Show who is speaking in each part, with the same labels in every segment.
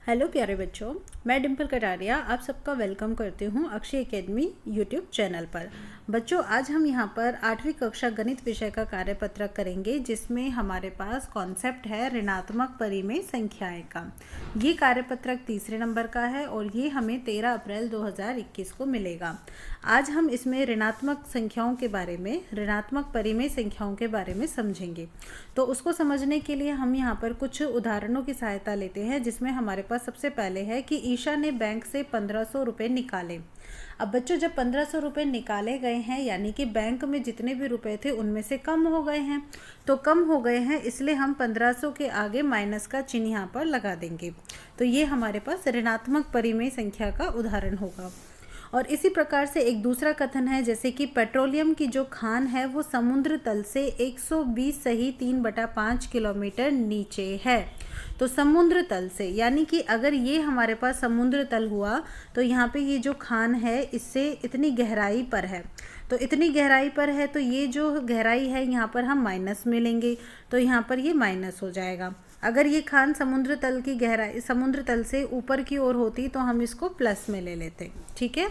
Speaker 1: Hello प्यारे बच्चों, मैं डिम्पल कटारिया आप सबका वेलकम करती हूँ अक्षय एकेडमी यूट्यूब चैनल पर। बच्चों, आज हम यहाँ पर 8वीं कक्षा गणित विषय का कार्यपत्रक करेंगे, जिसमें हमारे पास कॉन्सेप्ट है ऋणात्मक परिमेय संख्याएं का। ये कार्यपत्रक तीसरे नंबर का है और ये हमें 13 अप्रैल 2021 को मिलेगा। आज हम इसमें ऋणात्मक संख्याओं के बारे में, ऋणात्मक परिमेय संख्याओं के बारे में समझेंगे। तो उसको समझने के लिए हम यहाँ पर कुछ उदाहरणों की सहायता लेते हैं, जिसमें हमारे पास सबसे पहले है कि ईशा ने बैंक से 1500 रुपये निकाले। अब बच्चों, जब 1500 रुपये निकाले गए हैं, यानी कि बैंक में जितने भी रुपए थे उनमें से कम हो गए हैं। तो कम हो गए हैं, इसलिए हम 1500 के आगे माइनस का चिन्ह यहाँ पर लगा देंगे। तो ये हमारे पास ऋणात्मक परिमेय संख्या का उदाहरण होगा। और इसी प्रकार से एक दूसरा कथन है, जैसे कि पेट्रोलियम की जो खान है वो समुद्र तल से 120 सही 3/5 किलोमीटर नीचे है। तो समुद्र तल से, यानी कि अगर ये हमारे पास समुद्र तल हुआ तो यहाँ पे ये जो खान है इससे इतनी गहराई पर है। तो इतनी गहराई पर है, तो ये जो गहराई है यहाँ पर हम माइनस में लेंगे, तो यहाँ पर ये माइनस हो जाएगा। अगर ये खान समुद्र तल की गहराई, समुद्र तल से ऊपर की ओर होती तो हम इसको प्लस में ले लेते। ठीक है।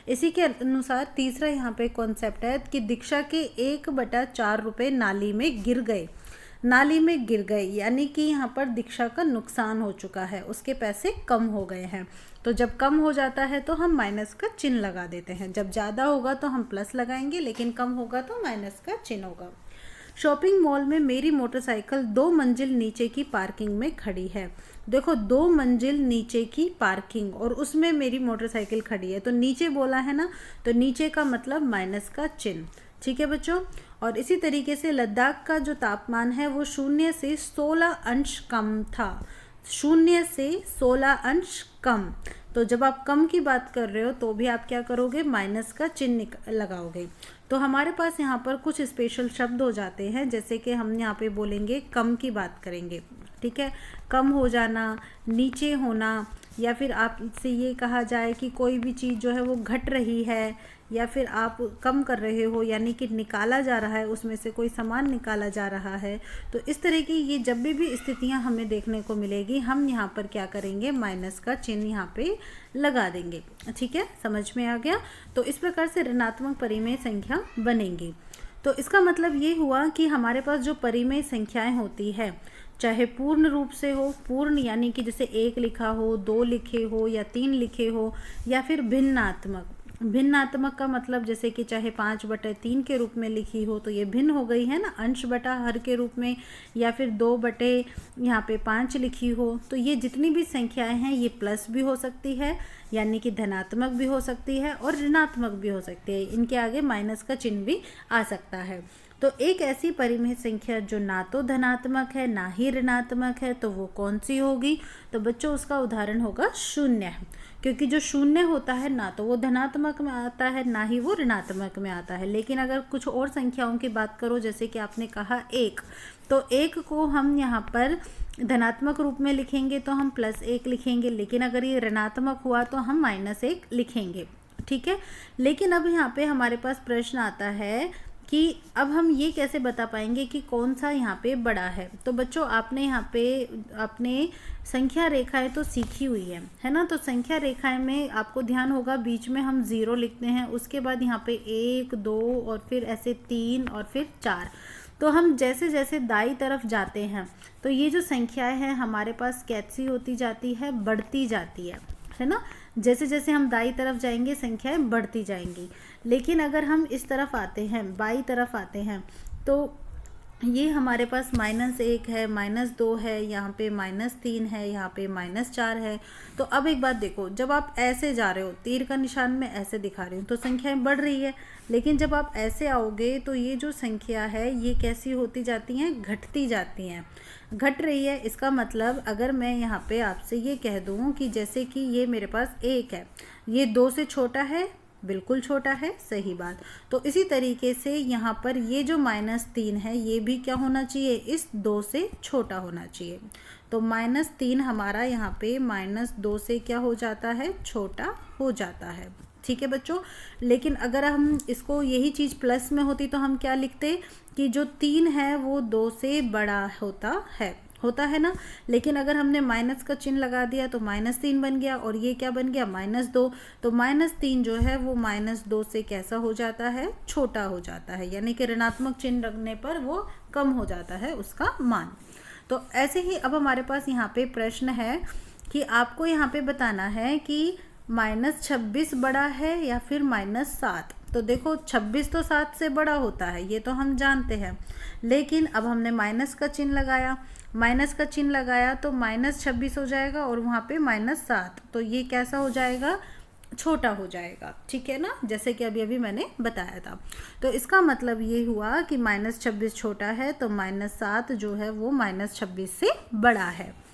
Speaker 1: इसी के अनुसार तीसरा यहाँ पे कॉन्सेप्ट है कि दीक्षा के 1/4 रुपये नाली में गिर गए। नाली में गिर गए यानी कि यहाँ पर दीक्षा का नुकसान हो चुका है, उसके पैसे कम हो गए हैं। तो जब कम हो जाता है तो हम माइनस का चिन्ह लगा देते हैं। जब ज़्यादा होगा तो हम प्लस लगाएंगे, लेकिन कम होगा तो माइनस का चिन्ह होगा। शॉपिंग मॉल में मेरी मोटरसाइकिल 2 मंजिल नीचे की पार्किंग में खड़ी है। देखो, 2 मंजिल नीचे की पार्किंग और उसमें मेरी मोटरसाइकिल खड़ी है, तो नीचे बोला है ना, तो नीचे का मतलब माइनस का चिन्ह। ठीक है बच्चों। और इसी तरीके से लद्दाख का जो तापमान है वो 0 से 16 अंश कम था। 0 से 16 अंश कम। तो जब आप कम की बात कर रहे हो तो भी आप क्या करोगे, माइनस का चिन्ह लगाओगे। तो हमारे पास यहाँ पर कुछ स्पेशल शब्द हो जाते हैं, जैसे कि हम यहाँ पे बोलेंगे, कम की बात करेंगे। ठीक है। कम हो जाना, नीचे होना, या फिर आपसे ये कहा जाए कि कोई भी चीज़ जो है वो घट रही है, या फिर आप कम कर रहे हो, यानी कि निकाला जा रहा है, उसमें से कोई सामान निकाला जा रहा है। तो इस तरह की ये जब भी स्थितियां हमें देखने को मिलेगी, हम यहाँ पर क्या करेंगे, माइनस का चिन्ह यहाँ पे लगा देंगे। ठीक है, समझ में आ गया। तो इस प्रकार से ऋणात्मक परिमेय संख्या बनेंगी। तो इसका मतलब ये हुआ कि हमारे पास जो परिमेय संख्याएं होती है, चाहे पूर्ण रूप से हो, पूर्ण यानी कि जैसे 1 लिखा हो, 2 लिखे हो, या 3 लिखे हो, या फिर भिन्नात्मक। भिन्नात्मक का मतलब जैसे कि चाहे 5/3 के रूप में लिखी हो, तो ये भिन्न हो गई है ना, अंश बटा हर के रूप में, या फिर 2 यहाँ पे 5 लिखी हो। तो ये जितनी भी संख्याएं हैं ये प्लस भी हो सकती है, यानी कि धनात्मक भी हो सकती है, और ऋणात्मक भी हो सकती है। इनके आगे माइनस का चिन्ह भी आ सकता है। तो एक ऐसी परिमेय संख्या जो ना तो धनात्मक है ना ही ऋणात्मक है, तो वो कौन सी होगी? तो बच्चों, उसका उदाहरण होगा 0, क्योंकि जो 0 होता है ना तो वो धनात्मक में आता है ना ही वो ऋणात्मक में आता है। लेकिन अगर कुछ और संख्याओं की बात करो, जैसे कि आपने कहा 1, तो 1 को हम यहाँ पर धनात्मक रूप में लिखेंगे तो हम +1 लिखेंगे, लेकिन अगर ये ऋणात्मक हुआ तो हम -1 लिखेंगे। ठीक है। लेकिन अब यहाँ पे हमारे पास प्रश्न आता है कि अब हम ये कैसे बता पाएंगे कि कौन सा यहाँ पे बड़ा है। तो बच्चों, आपने यहाँ पे अपने संख्या रेखाएं तो सीखी हुई है ना। तो संख्या रेखाएं में आपको ध्यान होगा, बीच में हम 0 लिखते हैं, उसके बाद यहाँ पे 1, 2 और फिर ऐसे 3 और फिर 4। तो हम जैसे जैसे दाईं तरफ जाते हैं तो ये जो संख्याएं हैं हमारे पास कैसी होती जाती है, बढ़ती जाती है ना। जैसे जैसे हम दाईं तरफ जाएंगे संख्याएं बढ़ती जाएंगी। लेकिन अगर हम इस तरफ आते हैं, बाईं तरफ आते हैं, तो ये हमारे पास -1 है, -2 है, यहाँ पे -3 है, यहाँ पे -4 है। तो अब एक बात देखो, जब आप ऐसे जा रहे हो, तीर का निशान में ऐसे दिखा रही हूँ, तो संख्याएं बढ़ रही है। लेकिन जब आप ऐसे आओगे तो ये जो संख्या है ये कैसी होती जाती हैं, घटती जाती हैं, घट रही है। इसका मतलब अगर मैं यहाँ पे आपसे ये कह दूँ कि जैसे कि ये मेरे पास 1 है, ये 2 से छोटा है, बिल्कुल छोटा है, सही बात। तो इसी तरीके से यहाँ पर ये जो -3 है ये भी क्या होना चाहिए, इस 2 से छोटा होना चाहिए। तो -3 हमारा यहाँ पे -2 से क्या हो जाता है, छोटा हो जाता है। ठीक है बच्चों। लेकिन अगर हम इसको, यही चीज़ प्लस में होती तो हम क्या लिखते कि जो 3 है वो 2 से बड़ा होता है ना। लेकिन अगर हमने माइनस का चिन्ह लगा दिया तो -3 बन गया, और ये क्या बन गया, -2। तो -3 जो है वो -2 से कैसा हो जाता है, छोटा हो जाता है, यानी कि ऋणात्मक चिन्ह रखने पर वो कम हो जाता है उसका मान। तो ऐसे ही अब हमारे पास यहाँ पे प्रश्न है कि आपको यहाँ पे बताना है कि -26 बड़ा है या फिर -7। तो देखो 26 तो 7 से बड़ा होता है, ये तो हम जानते हैं, लेकिन अब हमने माइनस का चिन्ह लगाया, तो -26 हो जाएगा और वहाँ पे -7, तो ये कैसा हो जाएगा, छोटा हो जाएगा, ठीक है ना, जैसे कि अभी अभी मैंने बताया था। तो इसका मतलब ये हुआ कि -26 छोटा है, तो -7 जो है वो -26 से बड़ा है।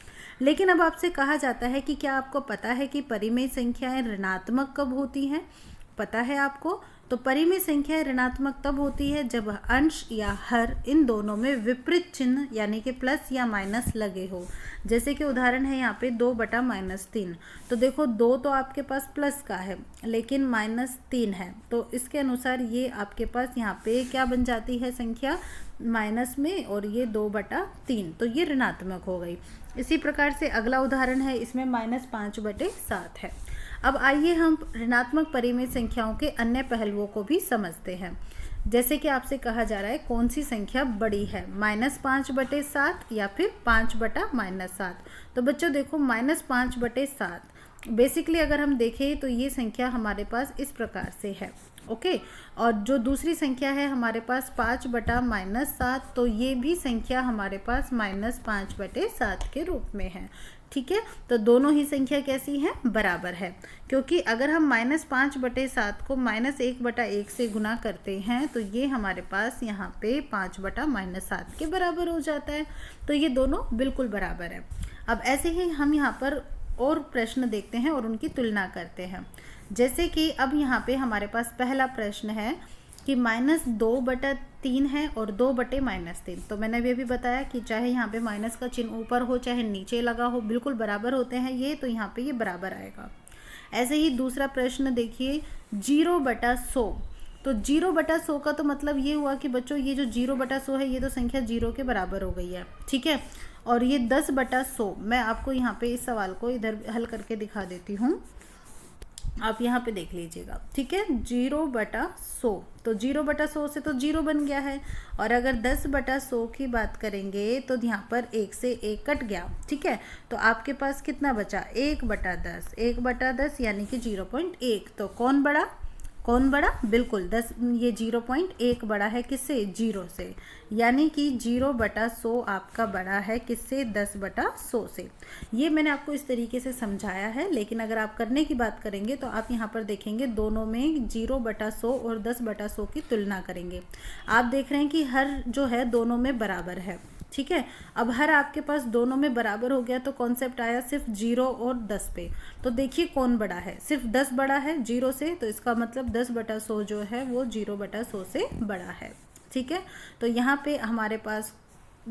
Speaker 1: लेकिन अब आपसे कहा जाता है कि क्या आपको पता है कि परिमेय संख्याएं ऋणात्मक कब होती हैं, पता है आपको? तो परिमेय संख्याएं ऋणात्मक तब होती है जब अंश या हर इन दोनों में विपरीत चिन्ह यानी कि प्लस या माइनस लगे हो। जैसे कि उदाहरण है यहाँ पे 2/-3। तो देखो 2 तो आपके पास प्लस का है लेकिन -3 है, तो इसके अनुसार ये आपके पास यहाँ पे क्या बन जाती है संख्या, माइनस में, और ये 2/3, तो ये ऋणात्मक हो गई। इसी प्रकार से अगला उदाहरण है, इसमें -5/7 है। अब आइए हम ऋणात्मक परिमेय संख्याओं के अन्य पहलुओं को भी समझते हैं। जैसे कि आपसे कहा जा रहा है कौन सी संख्या बड़ी है, -5/7 या फिर 5/-7। तो बच्चों देखो -5/7 बेसिकली अगर हम देखें तो ये संख्या हमारे पास इस प्रकार से है, ओके। और जो दूसरी संख्या है हमारे पास 5/-7, तो ये भी संख्या हमारे पास -5/7 के रूप में है, ठीक है। तो दोनों ही संख्या कैसी है, बराबर है, क्योंकि अगर हम -5/7 को -1/1 से गुना करते हैं तो ये हमारे पास यहाँ पे 5/-7 के बराबर हो जाता है। तो ये दोनों बिल्कुल बराबर है। अब ऐसे ही हम यहाँ पर और प्रश्न देखते हैं और उनकी तुलना करते हैं। जैसे कि अब यहाँ पे हमारे पास पहला प्रश्न है कि -2/3 है और 2/-3। तो मैंने अभी बताया कि चाहे यहाँ पे माइनस का चिन्ह ऊपर हो चाहे नीचे लगा हो, बिल्कुल बराबर होते हैं ये, तो यहाँ पे ये बराबर आएगा। ऐसे ही दूसरा प्रश्न देखिए 0/100। तो 0/100 का तो मतलब ये हुआ कि बच्चों ये जो 0/100 है ये तो संख्या 0 के बराबर हो गई है, ठीक है। और ये 10/100, मैं आपको यहाँ पे इस सवाल को इधर हल करके दिखा देती हूँ, आप यहाँ पे देख लीजिएगा, ठीक है। 0/100, तो 0/100 से तो 0 बन गया है, और अगर 10/100 की बात करेंगे तो यहाँ पर 1 से 1 कट गया, ठीक है। तो आपके पास कितना बचा, 1/10, 1/10 यानी कि 0.1। तो कौन बड़ा, बिल्कुल 10, ये 0.1 बड़ा है किससे, 0 से, यानी कि 0/100 आपका बड़ा है किससे, 10/100 से। ये मैंने आपको इस तरीके से समझाया है, लेकिन अगर आप करने की बात करेंगे तो आप यहाँ पर देखेंगे दोनों में 0/100 और 10/100 की तुलना करेंगे। आप देख रहे हैं कि हर जो है दोनों में बराबर है, ठीक है। अब हर आपके पास दोनों में बराबर हो गया तो कॉन्सेप्ट आया सिर्फ 0 और 10 पे। तो देखिए कौन बड़ा है, सिर्फ 10 बड़ा है 0 से, तो इसका मतलब 10/100 जो है वो 0/100 से बड़ा है, ठीक है। तो यहाँ पे हमारे पास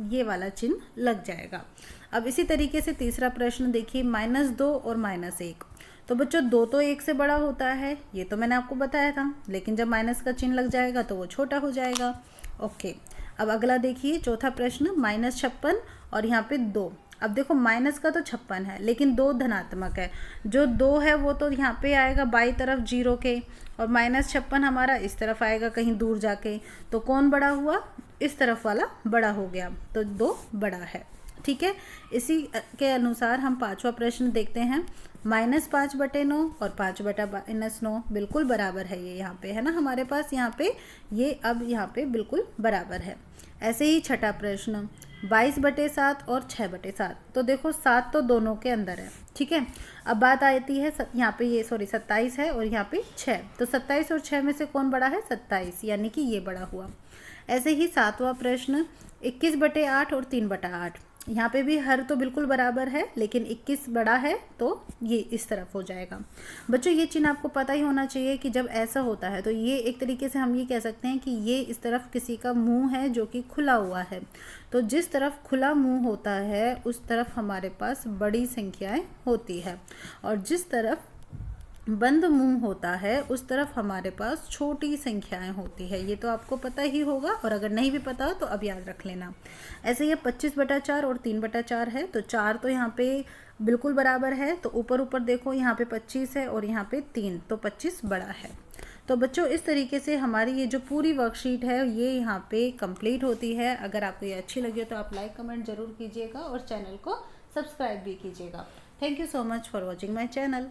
Speaker 1: ये वाला चिन्ह लग जाएगा। अब इसी तरीके से तीसरा प्रश्न देखिए -2 और -1। तो बच्चों 2 तो 1 से बड़ा होता है, ये तो मैंने आपको बताया था, लेकिन जब माइनस का चिन्ह लग जाएगा तो वो छोटा हो जाएगा, ओके। अब अगला देखिए चौथा प्रश्न -56 और यहाँ पे 2। अब देखो माइनस का तो 56 है लेकिन 2 धनात्मक है, जो 2 है वो तो यहाँ पे आएगा बाई तरफ 0 के, और -56 हमारा इस तरफ आएगा कहीं दूर जाके। तो कौन बड़ा हुआ, इस तरफ वाला बड़ा हो गया, तो 2 बड़ा है, ठीक है। इसी के अनुसार हम पांचवा प्रश्न देखते हैं, -5/9 और 5/-9 बिल्कुल बराबर है, ये यहाँ पे है ना हमारे पास, यहाँ पे ये अब यहाँ पे बिल्कुल बराबर है। ऐसे ही छठा प्रश्न 22/7 और 6/7। तो देखो 7 तो दोनों के अंदर है, ठीक है। अब बात आती है यहाँ पे ये 27 है और यहाँ पे 6। तो 27 और 6 में से कौन बड़ा है, 27, यानी कि ये बड़ा हुआ। ऐसे ही सातवां प्रश्न 21/8 और 3/8। यहाँ पे भी हर तो बिल्कुल बराबर है लेकिन 21 बड़ा है तो ये इस तरफ हो जाएगा। बच्चों ये चिन्ह आपको पता ही होना चाहिए कि जब ऐसा होता है तो ये एक तरीके से हम ये कह सकते हैं कि ये इस तरफ किसी का मुंह है जो कि खुला हुआ है। तो जिस तरफ खुला मुंह होता है उस तरफ हमारे पास बड़ी संख्याएं होती है, और जिस तरफ बंद मुंह होता है उस तरफ हमारे पास छोटी संख्याएं होती है। ये तो आपको पता ही होगा, और अगर नहीं भी पता हो तो अब याद रख लेना। ऐसे ये 25/4 और 3/4 है, तो 4 तो यहाँ पे बिल्कुल बराबर है, तो ऊपर ऊपर देखो यहाँ पे 25 है और यहाँ पे 3, तो 25 बड़ा है। तो बच्चों इस तरीके से हमारी ये जो पूरी वर्कशीट है ये यहाँ पे कंप्लीट होती है। अगर आपको ये अच्छी लगी हो तो आप लाइक कमेंट ज़रूर कीजिएगा और चैनल को सब्सक्राइब भी कीजिएगा। Thank you so much for watching my channel.